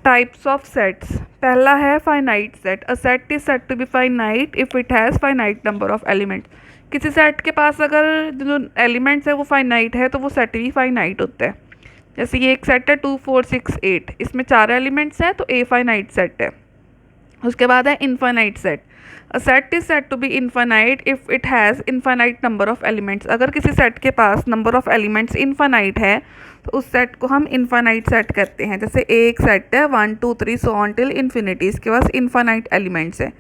Types of sets. पहला है finite set. A set is set to be finite if it has finite number of elements. किसी set के पास अगर जो एलिमेंट्स है वो फाइनाइट है तो वो सेट भी फाइनाइट होता है। जैसे ये एक सेट है 2 4 6 8, इसमें 4 एलिमेंट्स हैं तो ए फाइनाइट सेट है। उसके बाद है infinite set. A set is set to be infinite if it has infinite number of elements. अगर किसी सेट के पास नंबर ऑफ एलिमेंट्स इनफाइनाइट है तो उस सेट को हम इनफाइनाइट सेट कहते हैं। जैसे एक सेट है 1 2 3 सो ऑन टिल इन्फिनिटी, इसके पास इनफाइनाइट एलिमेंट्स है।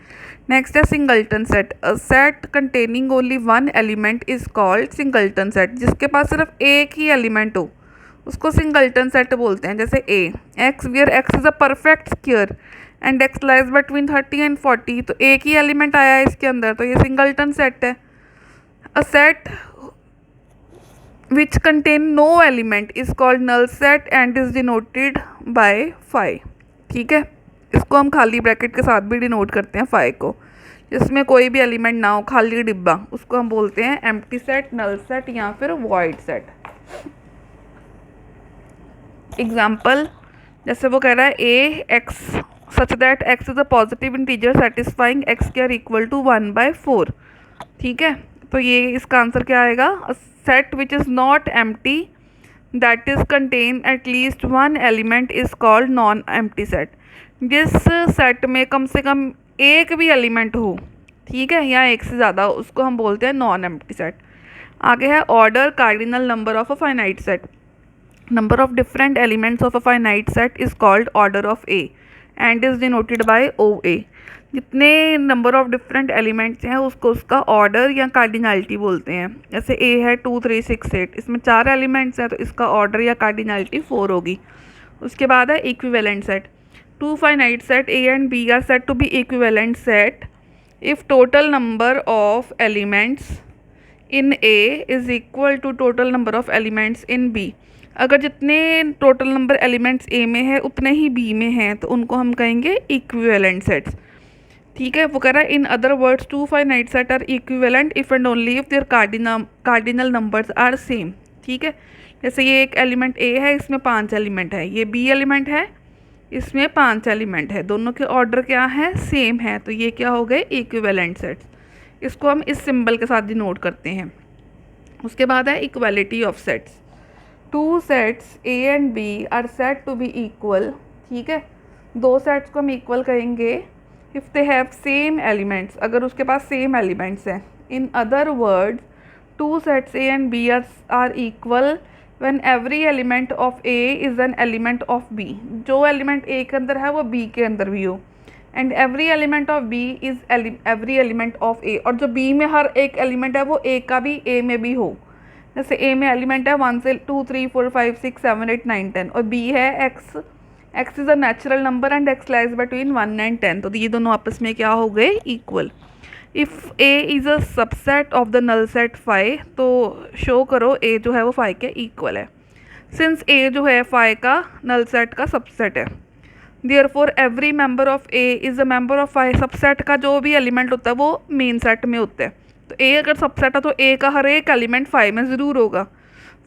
नेक्स्ट है singleton set. A set containing only one element is called singleton set. जिसके पास सिर्फ एक ही एलिमेंट हो उसको सिंगल्टन सेट बोलते हैं। जैसे A x where x is a perfect square and x lies between 30 and 40, तो एक ही एलिमेंट आया है इसके अंदर, तो ये सिंगल्टन सेट है। A set which contain no element is called null set and is denoted by phi. ठीक है, इसको हम खाली ब्रैकेट के साथ भी डिनोट करते हैं फाई को। जिसमें कोई भी एलिमेंट ना हो, खाली डिब्बा, उसको हम बोलते हैं एम्प्टी सेट, नल सेट या फिर वॉइड सेट। एग्जाम्पल, जैसे वो कह रहा है A x such that x is a positive integer satisfying x square equal to 1/4। ठीक है, तो ये इसका आंसर क्या आएगा? A set which is not empty that is contain at least one element is called non empty set. जिस set में कम से कम एक भी एलिमेंट हो, ठीक है, या एक से ज़्यादा, उसको हम बोलते हैं नॉन एम्प्टी सेट। आगे है order cardinal number of a finite set. Number of different elements of a finite set is called order of A and is denoted by OA। जितने नंबर ऑफ डिफरेंट एलिमेंट्स हैं उसको उसका order या cardinality बोलते हैं। जैसे ए है 2 3 6 8, इसमें 4 एलिमेंट्स हैं तो इसका ऑर्डर या कार्डिनलिटी 4 होगी। उसके बाद है equivalent set. Two finite set A and B are set to be equivalent set if total number of elements in A is equal to total number of elements in B. अगर जितने total number elements ए में है उतने ही B में हैं तो उनको हम कहेंगे इक्विवेलेंट सेट्स। ठीक है, वो कह रहा है in other words two finite set are equivalent if and only if their cardinal numbers are same. ठीक है, जैसे ये एक एलिमेंट ए है, इसमें 5 एलिमेंट है, ये बी एलिमेंट है, इसमें 5 एलिमेंट है, दोनों के ऑर्डर क्या है? सेम है, तो ये क्या हो गए? Equivalent sets. इसको हम इस सिंबल के साथ डिनोट करते हैं। उसके बाद है equality of sets. Two sets A and B are set to be equal. ठीक है, दो सेट्स को हम इक्वल कहेंगे if they have same elements, अगर उसके पास सेम एलिमेंट्स हैं। In other words two sets A and B are equal when every element of A is an element of B. जो एलिमेंट ए के अंदर है वो बी के अंदर भी हो, and every element of B is every element of A, और जो बी में हर एक एलिमेंट है वो ए का भी ए में भी हो। जैसे ए में एलिमेंट है 1 से 2 3 4 5 6 7 8 9 10, और बी है x. X is a natural number and x lies between 1 and 10, तो ये दोनों आपस में क्या हो गए? Equal. If A is a subset of the null set phi, तो शो करो ए जो है वो फाई के इक्वल है। सिंस ए जो है फाई का नल सेट का सबसेट है, therefore every member of A is a member of phi. Subset का जो भी एलिमेंट होता है वो मेन सेट में होता है, तो ए अगर सबसेट है तो ए का हर एक एलिमेंट फाई में ज़रूर होगा।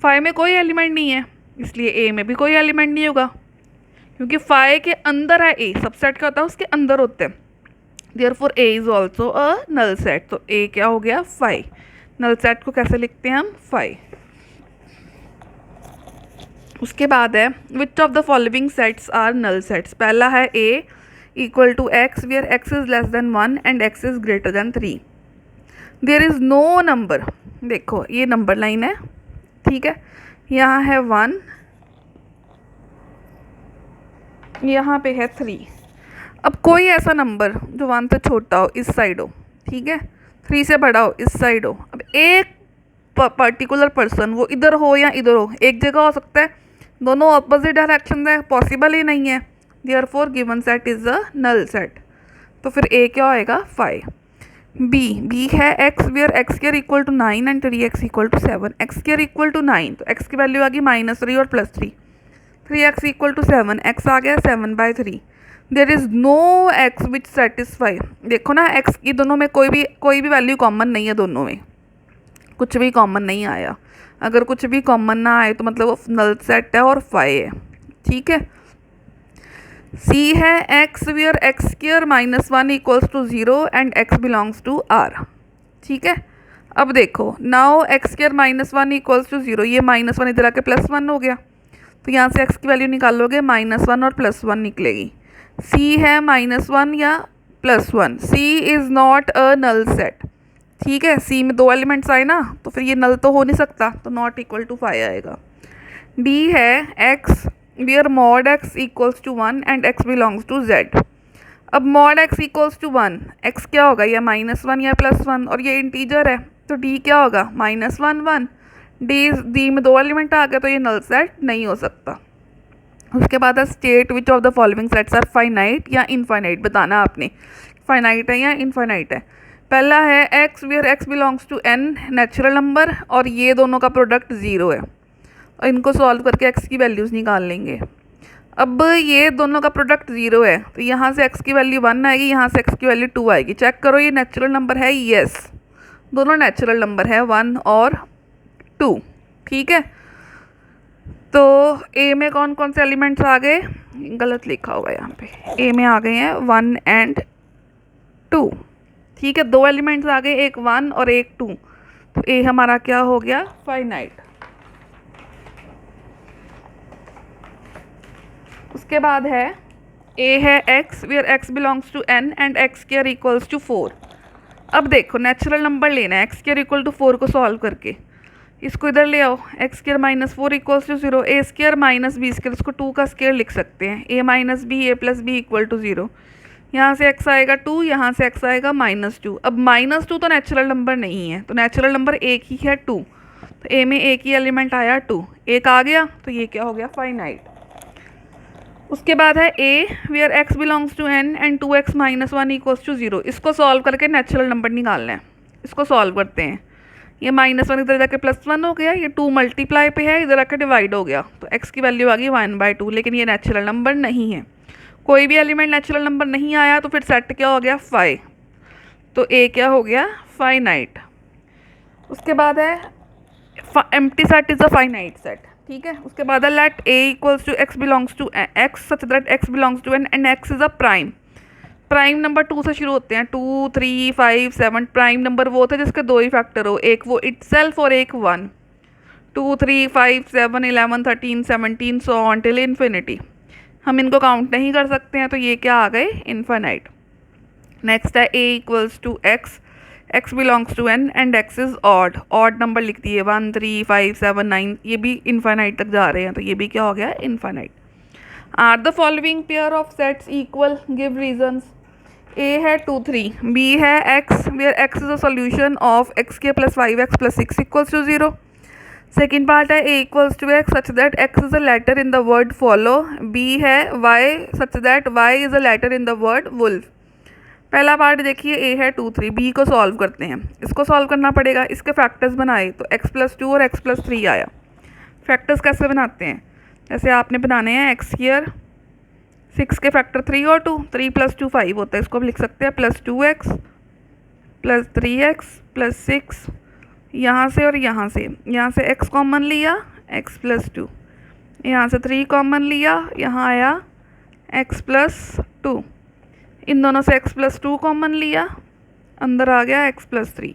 फाई में कोई एलिमेंट नहीं है, इसलिए ए में भी कोई एलिमेंट नहीं होगा, क्योंकि फाई के अंदर है ए, सबसेट क्या होता है उसके अंदर होते हैं। Therefore A is also a null set, तो ए क्या हो गया? फाई। नल सेट को कैसे लिखते हैं हम? फाई। उसके बाद है which of the following sets are null sets. पहला है A equal to x where x is less than 1 and x is greater than 3। There is no number, देखो ये नंबर लाइन है, ठीक है, यहाँ है 1, यहाँ पे है 3। अब कोई ऐसा नंबर जो 1 से छोटा हो इस साइड हो, ठीक है, 3 से बड़ा हो इस साइड हो। अब एक पर्टिकुलर पर्सन वो इधर हो या इधर हो, एक जगह हो सकता है, दोनों ऑपोजिट डायरेक्शन है, पॉसिबल ही नहीं है। Therefore given set is a null set, तो फिर ए क्या होएगा? 5। बी है x where x square equal to 9 and 3x equal to 7। X square equal to 9, तो एक्स की वैल्यू आ गई -3 और +3। 3x इक्वल टू 7, एक्स आ गया 7/3। There is no x which satisfy. देखो ना, एक्स की दोनों में कोई भी वैल्यू कॉमन नहीं है, दोनों में कुछ भी कॉमन नहीं आया। अगर कुछ भी कॉमन ना आए तो मतलब वो नल सेट है और फाई है। ठीक है, सी है x where x square minus one equals to zero and x belongs to R. ठीक है, अब देखो now x square minus one equals to zero, ये माइनस वन इधर आके प्लस वन हो गया, तो यहाँ से एक्स की वैल्यू निकालोगे माइनस वन और प्लस वन निकलेगी। सी है माइनस वन या plus one, C is not a null set. ठीक है, सी में दो एलिमेंट्स आए ना, तो फिर ये नल तो हो नहीं सकता, तो नॉट इक्वल टू 5 आएगा। डी है x where mod x equals to one and x belongs to Z. अब mod x equals to one, x क्या होगा, या माइनस वन या प्लस वन, और ये इंटीजर है तो डी क्या होगा माइनस वन वन। डी में दो एलिमेंट आ गए तो ये नल सेट नहीं हो सकता। उसके बाद है state which of the following sets are finite या इनफाइनाइट, बताना आपने फाइनाइट है या इनफाइनाइट है। पहला है x where x belongs to N natural number, और ये दोनों का प्रोडक्ट ज़ीरो है, और इनको सॉल्व करके एक्स की वैल्यूज़ निकाल लेंगे। अब ये दोनों का प्रोडक्ट ज़ीरो है, तो यहाँ से एक्स की वैल्यू वन आएगी, यहाँ से एक्स की वैल्यू टू आएगी। चेक करो ये नेचुरल नंबर है, यस दोनों नेचुरल नंबर है, वन और टू। ठीक है, तो ए में कौन कौन से एलिमेंट्स आ गए, गलत लिखा होगा यहाँ पे, ए में आ गए हैं वन एंड टू। ठीक है, दो एलिमेंट्स आ गए, एक वन और एक टू, तो ए हमारा क्या हो गया फाइनाइट। उसके बाद है ए है x where x belongs to N and x square equals to 4। अब देखो नेचुरल नंबर लेना है, एक्स स्क्वायर इक्वल टू 4 को सॉल्व करके इसको इधर ले आओ, x square minus 4 equals to 0, a square minus b square, इसको 2 का स्क्वायर लिख सकते हैं, a minus b a plus b equal to 0। यहाँ से एक्स आएगा 2, यहाँ से एक्स आएगा -2। अब -2 तो नेचुरल नंबर नहीं है, तो नेचुरल नंबर एक ही है 2, तो ए में एक ही एलिमेंट आया 2, एक आ गया, तो ये क्या हो गया फाइनाइट। उसके बाद है A where x belongs to N and 2x minus one equals to 0, इसको सॉल्व करके नेचुरल नंबर निकालना है। इसको सॉल्व करते हैं, ये माइनस वन इधर जाके प्लस वन हो गया, ये 2 मल्टीप्लाई पे है, इधर आके डिवाइड हो गया, तो x की वैल्यू आ गई 1/2, लेकिन ये नेचुरल नंबर नहीं है। कोई भी एलिमेंट नेचुरल नंबर नहीं आया तो फिर सेट क्या हो गया 5, तो ए क्या हो गया फाइनाइट। उसके बाद है empty set is a finite set. ठीक है, उसके बाद है let A equals to x belongs to x such that x belongs to N and x is a prime. Prime number 2 से शुरू होते हैं, 2 3 5 7। प्राइम नंबर वो होते हैं जिसके दो ही फैक्टर हो, एक वो इटसेल्फ और एक 1। 2 3 5 7 11 13 17 सो ऑन टिल इन्फिनिटी। हम इनको काउंट नहीं कर सकते हैं, तो ये क्या आ गए इनफाइनाइट। नेक्स्ट है A equals to x x belongs to N and x is odd, odd number लिख दिए 1 3 5 7 9, ये भी इनफाइनाइट तक जा रहे हैं, तो ये भी क्या हो गया infinite. Are the following pair of sets equal, give reasons. A है 2 3, बी है x where x is a solution of x के plus 5x plus 6 equals to 0। Second part है A equals to x such that x is a letter in the word follow. B है y such that y is a letter in the word wolf. पहला part देखिए, ए है 2 3, B को solve करते हैं, इसको solve करना पड़ेगा, इसके फैक्टर्स बनाए तो x प्लस 2 और x प्लस 3 आया। फैक्टर्स कैसे बनाते हैं, जैसे आपने बनाने हैं एक्स स्क्वायर, 6 के फैक्टर 3 और 2, 3 प्लस 2 5 होता है, इसको हम लिख सकते हैं plus 2x plus 3x plus 6, यहाँ से और यहाँ से x कॉमन लिया x प्लस 2, यहाँ से 3 कॉमन लिया, यहाँ आया x प्लस 2, इन दोनों से x प्लस 2 कॉमन लिया, अंदर आ गया x प्लस 3,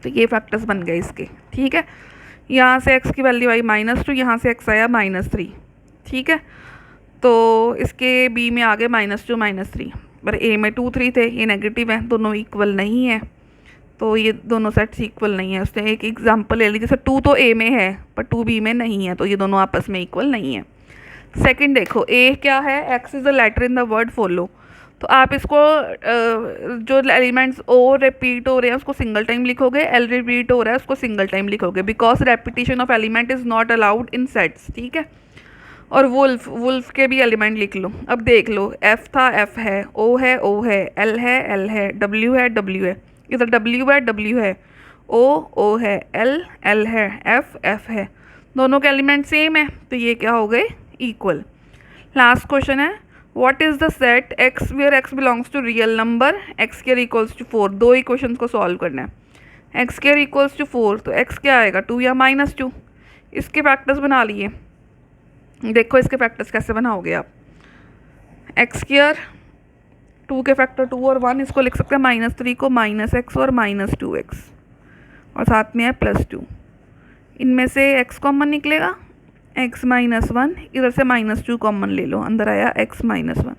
तो ये फैक्टर्स बन गए इसके। ठीक है, यहाँ से x की वैल्यू आई -2, यहाँ से x आया -3। ठीक है, तो इसके b में आ गए -2 -3, पर a में 2 3 थे, ये नेगेटिव है, दोनों इक्वल नहीं है, तो ये दोनों सेट्स इक्वल नहीं है। उसने एक एग्जांपल ले ली, जैसे 2 तो a में है पर 2 b में नहीं है, तो ये दोनों आपस में इक्वल नहीं है। सेकंड देखो, a क्या है, x is the letter in the word follow, तो आप इसको जो एलिमेंट्स ओ रिपीट हो रहे हैं उसको सिंगल टाइम लिखोगे, एल रिपीट हो रहा है उसको सिंगल टाइम लिखोगे, because repetition of element is not allowed in sets. ठीक है, और वुल्फ के भी एलिमेंट लिख लो। अब देख लो, एफ था एफ है, ओ है एल है डब्ल्यू है, इधर डब्ल्यू है, ओ है, एल है, एफ है, दोनों के एलिमेंट सेम है, तो ये क्या हो गए इक्वल। लास्ट क्वेश्चन है, what is the set x where x belongs to real number x square equals to 4। दो इक्वेशंस को सॉल्व करना है, एक्स स्क्वायर इक्वल्स टू 4, तो एक्स क्या आएगा 2 या -2। इसके फैक्टर्स बना लिए, देखो इसके फैक्टर्स कैसे बनाओगे आप, एक्स स्क्वायर, 2 के फैक्टर 2 और 1, इसको लिख सकते हैं -3 को -x और -2x, और साथ में है +2। इनमें से x कॉमन निकलेगा, x -1, इधर से -2 कॉमन ले लो, अंदर आया x -1।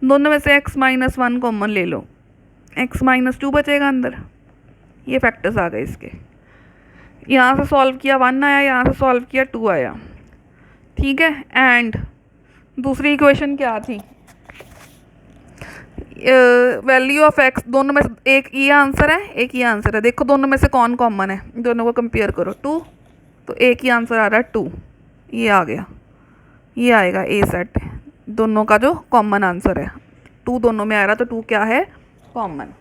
दोनों में से x -1 कॉमन ले लो, x -2 बचेगा अंदर। ये फैक्टर्स आ गए इसके। यहाँ से सॉल्व किया 1 आया, यहाँ से सॉल्व किया 2 आया, ठीक है। एंड दूसरी इक्वेशन क्या थी, वैल्यू ऑफ एक्स, दोनों में से एक ये आंसर है, एक ये आंसर है। देखो दोनों में से कौन कॉमन है, दोनों को कंपेयर करो, 2, तो एक ही आंसर आ रहा है 2, ये आ गया, ये आएगा ए सेट, दोनों का जो कॉमन आंसर है 2, दोनों में आ रहा, तो 2 क्या है, कॉमन।